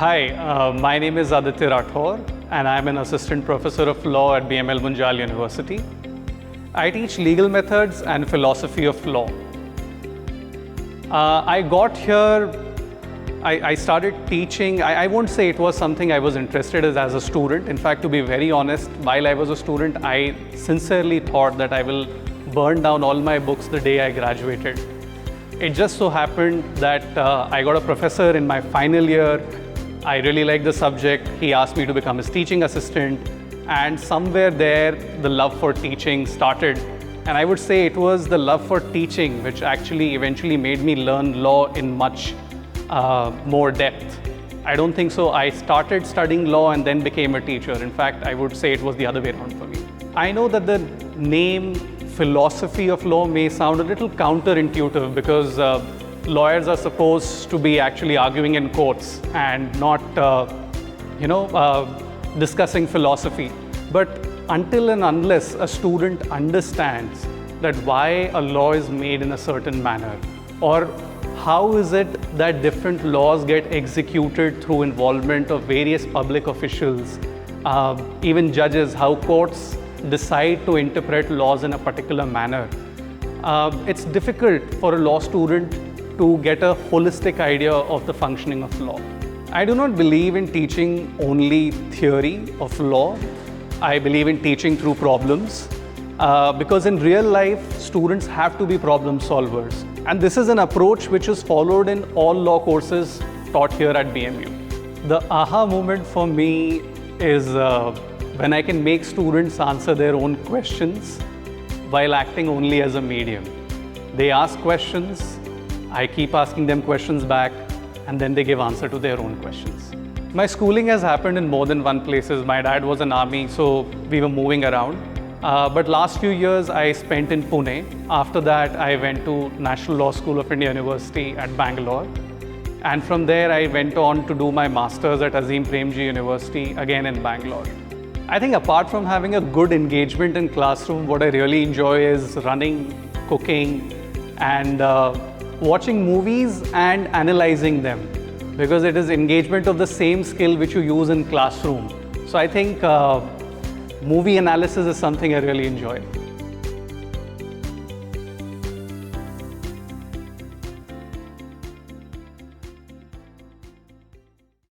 Hi, my name is Aditya Rathore and I'm an assistant professor of law at BML Munjal University. I teach legal methods and philosophy of law. I got here, I started teaching. I won't say it was something I was interested in as a student. In fact, to be very honest, while I was a student, I sincerely thought that I will burn down all my books the day I graduated. It just so happened that I got a professor in my final year. I really liked the subject. He asked me to become his teaching assistant, and somewhere there, the love for teaching started. And I would say it was the love for teaching which actually eventually made me learn law in much more depth. I don't think so. I started studying law and then became a teacher. In fact, I would say it was the other way around for me. I know that the name philosophy of law may sound a little counterintuitive because lawyers are supposed to be actually arguing in courts and not, discussing philosophy. But until and unless a student understands that why a law is made in a certain manner, or how is it that different laws get executed through involvement of various public officials, even judges, how courts decide to interpret laws in a particular manner, it's difficult for a law student to get a holistic idea of the functioning of law. I do not believe in teaching only theory of law. I believe in teaching through problems because in real life, students have to be problem solvers. And this is an approach which is followed in all law courses taught here at BMU. The aha moment for me is when I can make students answer their own questions while acting only as a medium. They ask questions, I keep asking them questions back, and then they give answer to their own questions. My schooling has happened in more than one places. My dad was in army, so we were moving around. But last few years I spent in Pune. After that, I went to National Law School of India University at Bangalore. And from there, I went on to do my master's at Azim Premji University, again in Bangalore. I think apart from having a good engagement in classroom, what I really enjoy is running, cooking, and watching movies and analyzing them, because it is engagement of the same skill which you use in classroom. So I think movie analysis is something I really enjoy.